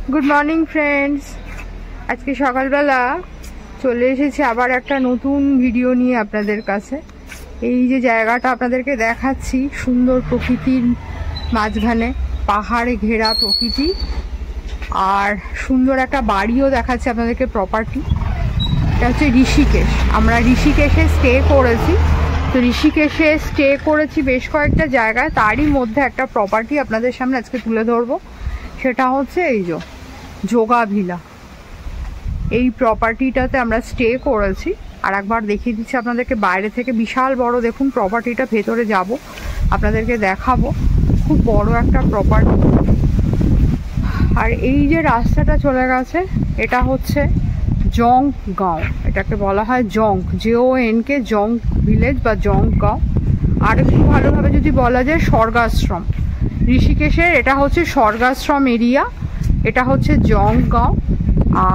Good morning friends, আজকে সকালবেলা চলে এসেছি আবার একটা নতুন ভিডিও নিয়ে আপনাদের কাছে। এই যে জায়গাটা আপনাদেরকে দেখাচ্ছি, সুন্দর প্রকৃতির মাঝখানে পাহাড়ে ঘেরা প্রকৃতি, আর সুন্দর একটা বাড়িও দেখাচ্ছি আপনাদেরকে, প্রপার্টি। এটা হচ্ছে ঋষিকেশ। আমরা ঋষিকেশে স্টে করেছি। তো ঋষিকেশে স্টে করেছি বেশ কয়েকটা জায়গায়, তারই মধ্যে একটা প্রপার্টি আপনাদের সামনে আজকে তুলে ধরবো। সেটা হচ্ছে এই যে যোগা ভিলা। এই প্রপার্টিটাতে আমরা স্টে করেছি। আর একবার দেখিয়ে দিচ্ছি আপনাদেরকে বাইরে থেকে, বিশাল বড় দেখুন প্রপার্টিটা। ভেতরে যাব, আপনাদেরকে দেখাবো। খুব বড় একটা প্রপার্টি। আর এই যে রাস্তাটা চলে গেছে, এটা হচ্ছে জং গাঁও। এটাকে বলা হয় জং, JONK, জং ভিলেজ বা জং গাঁও। আর একটু ভালোভাবে যদি বলা যায় স্বর্গাশ্রম। ঋষিকেশের এটা হচ্ছে স্বর্গাশ্রম এরিয়া, এটা হচ্ছে জং গাঁও।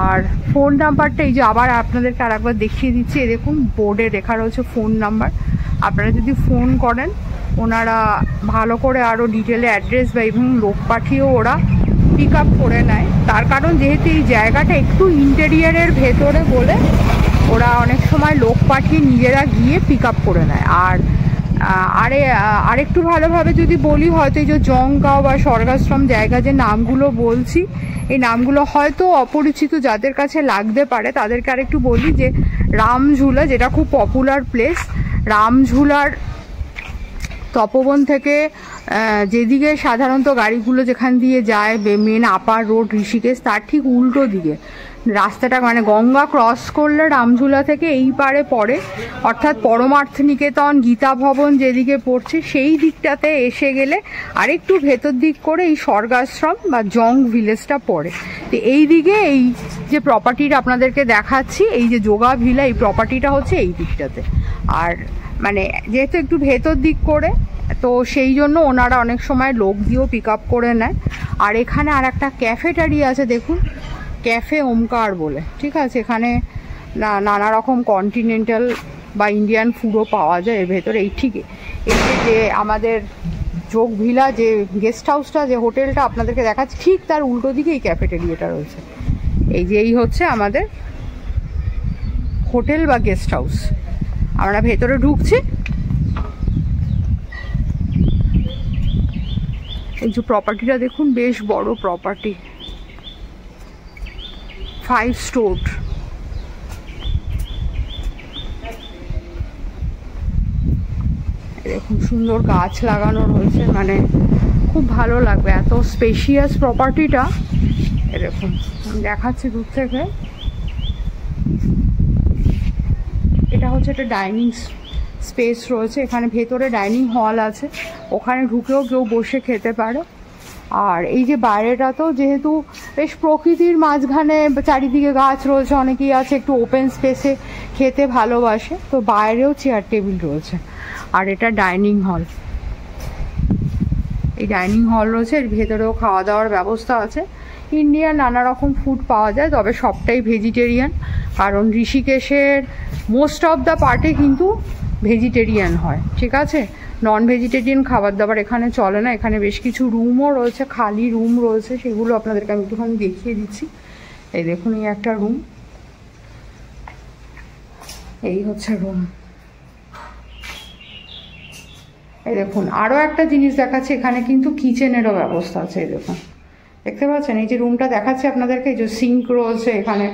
আর ফোন নাম্বারটা এই যে আবার আপনাদেরকে আর একবার দেখিয়ে দিচ্ছি। দেখুন বোর্ডে লেখা রয়েছে ফোন নাম্বার। আপনারা যদি ফোন করেন, ওনারা ভালো করে আরও ডিটেলে অ্যাড্রেস বা এবং লোক পাঠিয়েও ওরা পিক আপ করে নেয়। তার কারণ যেহেতু এই জায়গাটা একটু ইন্টেরিয়ারের ভেতরে বলে ওরা অনেক সময় লোক পাঠিয়ে নিজেরা গিয়ে পিক আপ করে নেয়। আর আরেকটু ভালোভাবে যদি বলি, হয়তো এই যে জংগাঁও বা স্বর্গাশ্রম জায়গা যে নামগুলো বলছি, এই নামগুলো হয়তো অপরিচিত যাদের কাছে লাগতে পারে, তাদেরকে আরেকটু বলি যে রামঝুলা, যেটা খুব পপুলার প্লেস, রামঝুলার তপবন থেকে যেদিকে সাধারণত গাড়িগুলো যেখান দিয়ে যায়, মেন আপার রোড ঋষিকেশ, তার ঠিক উল্টো দিকে রাস্তাটা, মানে গঙ্গা ক্রস করলে রামঝুলা থেকে এই পারে পড়ে, অর্থাৎ পরমার্থ নিকেতন, গীতা ভবন যেদিকে পড়ছে সেই দিকটাতে এসে গেলে আরেকটু ভেতর দিক করে এই স্বর্গাশ্রম বা জং ভিলেজটা পড়ে। তো এই দিকে এই যে প্রপার্টিটা আপনাদেরকে দেখাচ্ছি, এই যে যোগা ভিলা, এই প্রপার্টিটা হচ্ছে এই দিকটাতে। আর মানে যেহেতু একটু ভেতর দিক করে, তো সেই জন্য ওনারা অনেক সময় লোক দিয়েও পিক আপ করে নেয়। আর এখানে আর একটা ক্যাফেটারি আছে, দেখুন, ক্যাফে ওমকার বলে, ঠিক আছে। এখানে নানা রকম কন্টিনেন্টাল বা ইন্ডিয়ান ফুডও পাওয়া যায় এর ভেতরে। এই ঠিক এই যে আমাদের যোগ ভিলা যে গেস্ট হাউসটা, যে হোটেলটা আপনাদেরকে দেখাচ্ছি, ঠিক তার উল্টো দিকে এই ক্যাফেটেরিয়াটা রয়েছে। এই যে এই হচ্ছে আমাদের হোটেল বা গেস্ট হাউস। আমরা ভেতরে ঢুকছি। এই যে প্রপার্টিটা দেখুন, বেশ বড় প্রপার্টি, 5 স্টোর। দেখুন সুন্দর গাছ লাগানো রয়েছে, মানে খুব ভালো লাগবে, এত স্পেশিয়াস প্রপার্টিটা। এরকম আমি দেখাচ্ছি দূর থেকে। এটা হচ্ছে একটা ডাইনিং স্পেস রয়েছে, এখানে ভেতরে ডাইনিং হল আছে, ওখানে ঢুকেও কেউ বসে খেতে পারে। আর এই যে বাইরেটা তো যেহেতু বেশ প্রকৃতির মাঝখানে, চারিদিকে গাছ রয়েছে, অনেকেই আছে একটু ওপেন স্পেসে খেতে ভালোবাসে, তো বাইরেও চেয়ার টেবিল রয়েছে। আর এটা ডাইনিং হল, এই ডাইনিং হল রয়েছে, এর ভেতরেও খাওয়া দাওয়ার ব্যবস্থা আছে। ইন্ডিয়ান নানা রকম ফুড পাওয়া যায়, তবে সবটাই ভেজিটেরিয়ান, কারণ ঋষিকেশের মোস্ট অফ দ্য পার্টে কিন্তু ভেজিটেরিয়ান হয়, ঠিক আছে। নন ভেজিটেরিয়ান খাবার দাবার এখানে চলে না। এখানে বেশ কিছু রুমও রয়েছে, খালি রুম রয়েছে, সেগুলো আপনাদেরকে আমি একটুখানি দেখিয়ে দিচ্ছি। এই দেখুন, এই একটা রুম, এই হচ্ছে রুম। এই দেখুন আরও একটা জিনিস দেখাচ্ছে, এখানে কিন্তু কিচেনেরও ব্যবস্থা আছে। এই দেখুন, দেখতে পাচ্ছেন, এই যে রুমটা দেখাচ্ছে আপনাদেরকে, এই যে সিঙ্ক রয়েছে, এখানে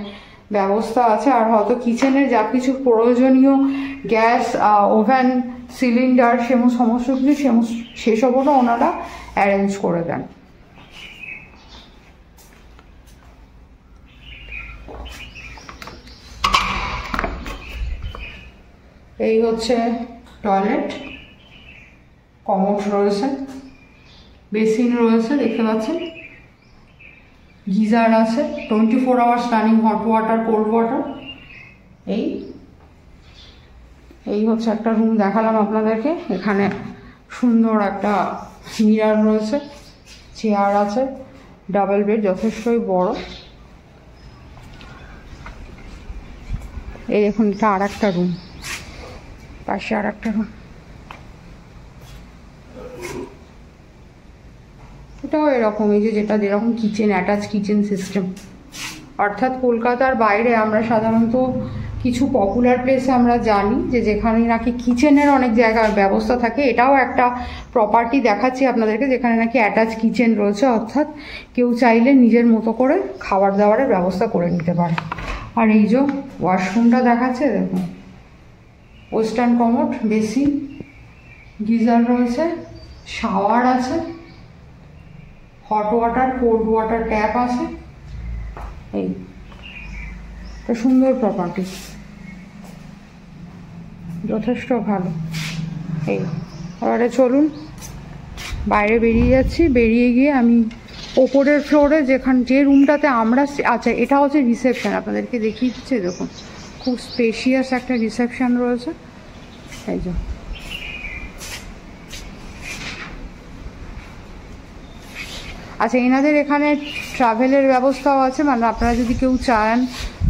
ব্যবস্থা আছে। আর হয়তো কিচেনের যা কিছু প্রয়োজনীয় গ্যাস, ওভেন, সিলিন্ডার, সমস্ত কিছু সেসবও ওনারা অ্যারেঞ্জ করে দেন। এই হচ্ছে টয়লেট, কমোড রয়েছে, বেসিন রয়েছে, দেখতে পাচ্ছেন, গিজার আছে, 24 hours running hot water, cold water. এই হচ্ছে একটা রুম দেখালাম আপনাদেরকে। এখানে সুন্দর একটা মিরার রয়েছে, চেয়ার আছে, ডাবল বেড, যথেষ্টই বড়। এই দেখুন, এটা আর একটা রুম, পাশে আর একটা রুম। এটাও এরকম, এই যে যেরকম কিচেন, অ্যাটাচ কিচেন সিস্টেম। অর্থাৎ কলকাতার বাইরে আমরা সাধারণত কিছু পপুলার প্লেসে আমরা জানি যে যেখানে নাকি কিচেনের অনেক জায়গার ব্যবস্থা থাকে, এটাও একটা প্রপার্টি দেখাচ্ছি আপনাদেরকে যেখানে নাকি অ্যাটাচ কিচেন রয়েছে, অর্থাৎ কেউ চাইলে নিজের মতো করে খাবার দাবারের ব্যবস্থা করে নিতে পারে। আর এই যে ওয়াশরুমটা দেখাচ্ছে, দেখুন ওয়েস্টার্ন কমোড, বেসিন, গিজার রয়েছে, শাওয়ার আছে, hot water cold water tap আছে। এই একটা সুন্দর প্রপার্টি, যথেষ্ট ভালো। এই এবারে চলুন বাইরে বেরিয়ে যাচ্ছি। বেরিয়ে গিয়ে আমি ওপরের ফ্লোরে যে রুমটাতে আমরা, আচ্ছা এটা হচ্ছে রিসেপশন, আপনাদেরকে দেখিয়ে দিচ্ছে। দেখুন খুব স্পেশিয়াস একটা রিসেপশন রয়েছে। এই যে আচ্ছা, এনাদের এখানে ট্রাভেলের ব্যবস্থাও আছে, মানে আপনারা যদি কেউ চান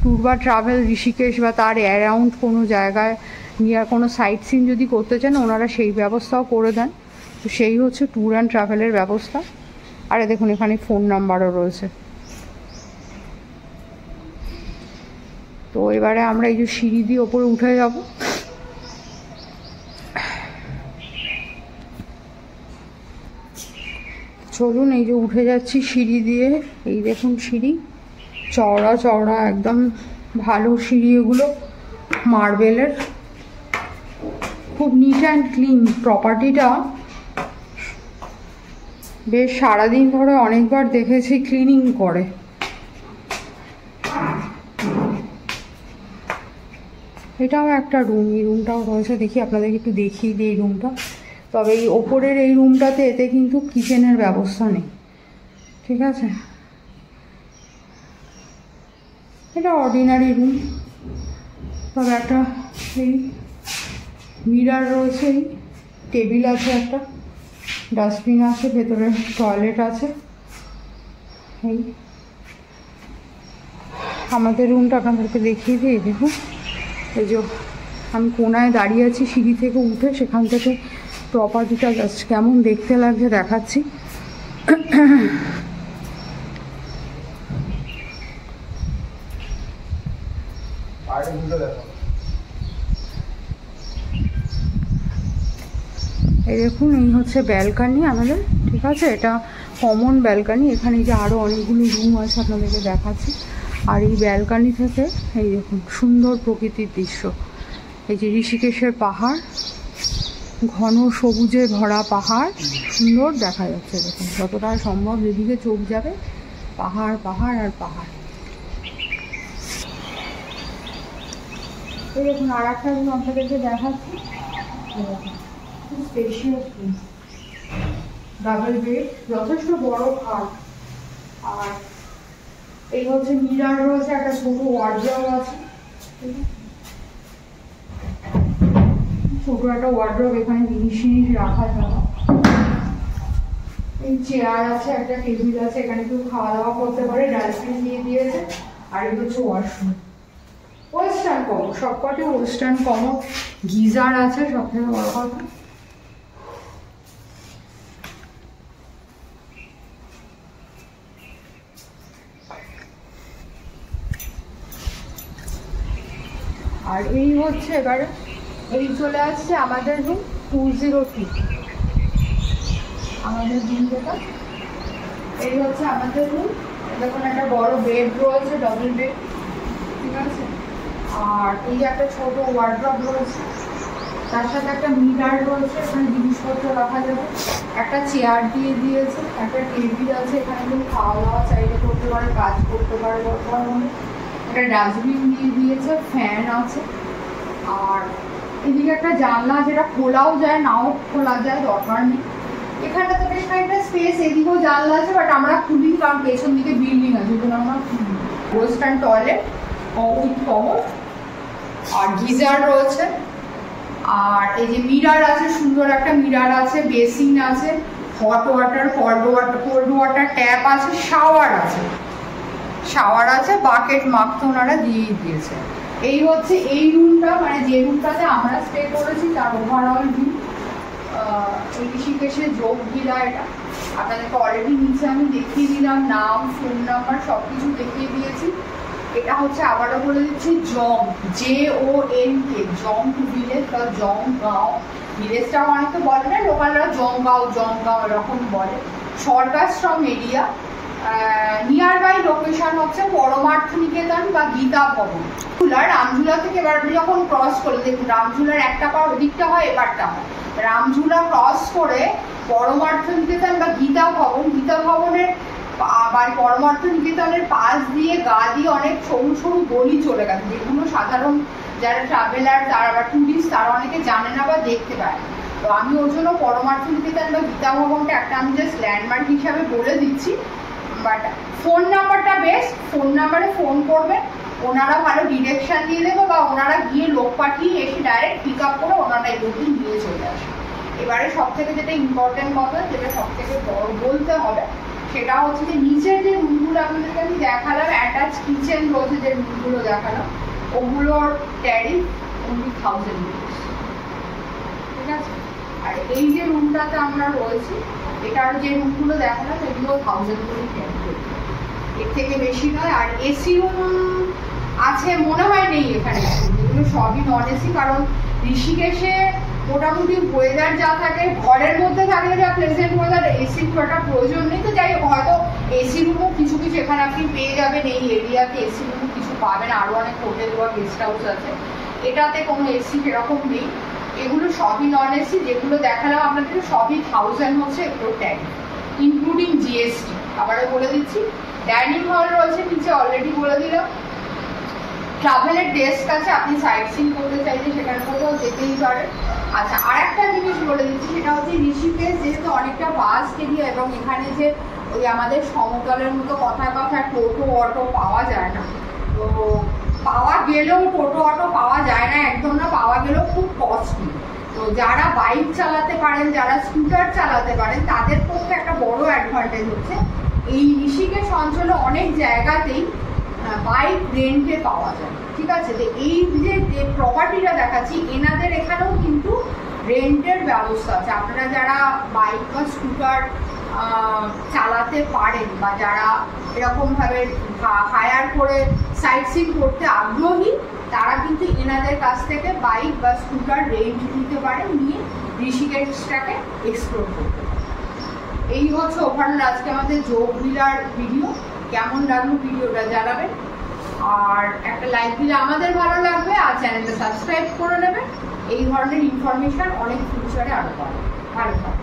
ট্যুর বা ট্রাভেল ঋষিকেশ বা তার অ্যারাউন্ড কোনো জায়গায় নিয়ে কোনো সাইট সিন যদি করতে চান, ওনারা সেই ব্যবস্থাও করে দেন। তো সেই হচ্ছে ট্যুর অ্যান্ড ট্রাভেলের ব্যবস্থা। আরে দেখুন এখানে ফোন নাম্বারও রয়েছে। তো এবারে আমরা এই যে সিঁড়ি দিয়ে ওপরে উঠে যাব। চলুন এই যে উঠে যাচ্ছি সিঁড়ি দিয়ে। এই দেখুন সিঁড়ি চওড়া চওড়া, একদম ভালো সিঁড়ি এগুলো, মার্বেলের, খুব নিট অ্যান্ড ক্লিন। প্রপার্টিটা বেশ সারাদিন ধরে অনেকবার দেখেছি ক্লিনিং করে। এটাও একটা রুম, এই রুমটাও রয়েছে, দেখি আপনাদেরকে একটু দেখিয়ে দিই এই রুমটা। তবে এই ওপরের এই রুমটাতে এতে কিন্তু কিচেনের ব্যবস্থা নেই, ঠিক আছে। এটা অর্ডিনারি রুম, তবে একটা এই মিরার রয়েছে, এই টেবিল আছে, একটা ডাস্টবিন আছে, ভেতরে টয়লেট আছে। এই আমাদের রুমটা আপনাদেরকে দেখিয়ে দিই। দেখুন এই যে আমি কোনায় দাঁড়িয়ে আছি, সিঁড়ি থেকে উঠে সেখান থেকে প্রপার্টিটা জাস্ট কেমন দেখতে লাগছে দেখাচ্ছি। এই দেখুন এই হচ্ছে ব্যালকানি আমাদের, ঠিক আছে। এটা কমন ব্যালকানি, এখানে যে আরও অনেকগুলো রুম আছে আপনাদেরকে দেখাচ্ছি। আর এই ব্যালকানি থেকে এই দেখুন সুন্দর প্রকৃতির দৃশ্য। এই যে ঋষিকেশের পাহাড়, ঘন সবুজে ভরা পাহাড়, সুন্দর দেখা যাচ্ছে। দেখুন যতটা সম্ভব যেদিকে চোখ যাবে পাহাড় পাহাড় আর পাহাড়। এই দেখুন আর একটা রুম আপনাদেরকে দেখাচ্ছি, স্পেশিয়াস রুম, ডাবল বেড, যথেষ্ট বড় খাট। আর এই হচ্ছে মিরার রয়েছে, একটা ছোট ওয়ার্ড্রব আছে, ছোট একটা ওয়ার্ড্রব, এখানে জিনিস রাখা যাবে। এই চেয়ার আছে, একটা টেবিল আছে, এখানে কেউ খাওয়া দাওয়া করতে পারে, ডাস্টবিন দিয়ে দিয়েছে। আর এই হচ্ছে ওয়াশরুম, ওয়েস্টার্ন কমোড, সবকটি ওয়েস্টার্ন কমোড, গিজার আছে, সব থেকে বড় কথা। আর এই হচ্ছে এবারে এই চলে আসছে আমাদের রুম 202, আমাদের রুম যেটা, এই হচ্ছে আমাদের রুম। দেখুন একটা বড় বেড রয়েছে, ডবল বেড, ঠিক আছে। আর এই একটা ছোট ওয়ার্ড্রব রয়েছে, তার সাথে একটা মিরার রয়েছে, এখানে জিনিসপত্র রাখা যাবে। একটা চেয়ার দিয়ে দিয়েছে, একটা টেবিল আছে, এখানে কেউ খাওয়া দাওয়া চাইলে করতে পারে, কাজ করতে পারে দরকার হলে। একটা ডাস্টবিন দিয়ে দিয়েছে, ফ্যান আছে। আর এদিকে একটা জানলা, যেটা খোলাও যায় নাও খোলা যায়, দরকার নেই। এখানটা তো বেশ একটা স্পেস, এদিকেও জানলা আছে, বাট আমরা খুলি কারণ পেছন দিকে বিল্ডিং আছে, ওগুলো আমরা খুলি। ওয়েস্টার্ন টয়লেট উইথ কমোড, আর গিজার রয়েছে। আর এই যে মিরার আছে, সুন্দর একটা মিরার আছে, বেসিন আছে, hot water cold water tap আছে, শাওয়ার আছে, বাকেট মাপ তো ওনারা দিয়েই দিয়েছে। এই হচ্ছে এই রুমটা, মানে যে রুমটাতে আমরা স্টে করেছি তার ওভারঅল রুম। ঋষিকেশের যোগ ভিলা এটা। আপনাদেরকে অলরেডি নিচে আমি দেখিয়ে দিলাম, নাম, ফোন নাম্বার সবকিছু দেখিয়ে দিয়েছি। এটা হচ্ছে আবারও বলে দিচ্ছি জং, JONK, জং ভিলেজ বা জংগাঁও। ভিলেজটাও অনেকে বলে না, লোকালরা জংগাঁও এরকম বলে। স্বর্গাশ্রম এরিয়া। নিয়ার বাই লোকেশন হচ্ছে পরমার্থ নিকেতন বা গীতা ভবন। রামঝুলা থেকে এবার যখন ক্রস করে, দেখুন রামঝুলার একটা পা ওদিকটা হয়, এবারটা হয়। রামঝুলা ক্রস করে পরমার্থ নিকেতন বা গীতা ভবনের আবার পরমার্থ নিকেতনের পাশ দিয়ে গা দিয়ে অনেক সরু সরু গলি চলে গেছে, যেগুলো সাধারণ যারা ট্রাভেলার তারা বা টুরিস্ট তারা অনেকে জানে না বা দেখতে পায়। তো আমি ওর জন্য পরমার্থ নিকেতন বা গীতা ভবনটা একটা আমি জাস্ট ল্যান্ডমার্ক হিসাবে বলে দিচ্ছি। বাট ফোন নাম্বারটা বেস্ট, ফোন নাম্বারে ফোন করবেন, ওনারা ভালো ডিরেকশন দিয়ে দেবে বা ওনারা গিয়ে লোক পাঠিয়ে এসে ডাইরেক্ট পিক আপ করে ওনারা এগুলো নিয়ে চলে আসে। এবারে সব থেকে যেটা ইম্পর্টেন্ট কথা, যেটা সব থেকে বড় বলতে হবে, সেটা হচ্ছে যে নিচের যে রুমগুলো আপনাদেরকে আমি দেখালাম, অ্যাটাচ কিচেন রয়েছে যে রুমগুলো দেখালাম, ওগুলোর ট্যারিফ অনলি 1000 রুপিস, ঠিক আছে। আর এই যে রুমটাতে আমরা রয়েছি, এটার যে রুমগুলো দেখালাম এগুলো 1000 করে ট্যারিফ, এর থেকে বেশি নয়। আর এসি রুম আছে মনে হয় নেই এখানে, এগুলো সবই নন এসি, কারণ ঋষিকেশে মোটামুটি ওয়েদার যা থাকে, ঘরের মধ্যে থাকলে যা প্লেজেন্ট ওয়েদার, এসি খুব একটা প্রয়োজন নেই। তো যাই হোক, হয়তো এসি রুমও কিছু কিছু এখানে আপনি পেয়ে যাবেন, এই এরিয়াতে এসি রুমও কিছু পাবেন, আরও অনেক হোটেল বা গেস্ট হাউস আছে, এটাতে কোনো এসি সেরকম নেই। এগুলো সবই নন এসি, যেগুলো দেখালাম আপনাদের সবই 1000 হচ্ছে এগুলো ট্যাক্স ইনক্লুডিং জিএসটি। আবারও বলে দিচ্ছি, ডাইনিং হল রয়েছে নিচে, অলরেডি বলে দিলাম। ট্রাভেলের ডেস্ক আছে, আপনি সাইট সিন করতে চাইলে সেখানে কোথাও যেতেই পারেন। আচ্ছা, আর একটা জিনিস বলে দিচ্ছি, সেটা হচ্ছে ঋষিকেশ যেহেতু অনেকটা ভাস্ট এরিয়া, এবং এখানে যে ওই আমাদের সমতলের মতো কথায় টোটো অটো পাওয়া যায় না, তো পাওয়া গেলেও টোটো অটো পাওয়া যায় না একদম না, পাওয়া গেলেও খুব কস্টলি। তো যারা বাইক চালাতে পারেন, যারা স্কুটার চালাতে পারেন, তাদের পক্ষে একটা বড় অ্যাডভান্টেজ হচ্ছে এই ঋষিকেশ অঞ্চলে অনেক জায়গাতেই বাইক রেন্টে পাওয়া যায়, ঠিক আছে। তো এই যে প্রপার্টিটা দেখাচ্ছি, এনাদের এখানেও কিন্তু রেন্টের ব্যবস্থা আছে। আপনারা যারা বাইক বা স্কুটার চালাতে পারেন বা যারা এরকমভাবে হায়ার করে সাইট সিন করতে আগ্রহী, তারা কিন্তু এনাদের কাছ থেকে বাইক বা স্কুটার রেন্ট নিতে পারেন, নিয়ে ঋষিকেশটাকে এক্সপ্লোর করতে পারেন। এই হচ্ছে ওভারঅল আজকে আমাদের যোগভিলার ভিডিও। কেমন লাগলো ভিডিওটা জানাবেন, আর একটা লাইক দিলে আমাদের ভালো লাগবে, আর চ্যানেলটা সাবস্ক্রাইব করে নেবেন। এই ধরনের ইনফরমেশন অনেক ফিউচারে আরো পাবেন। ভালো থাকবে।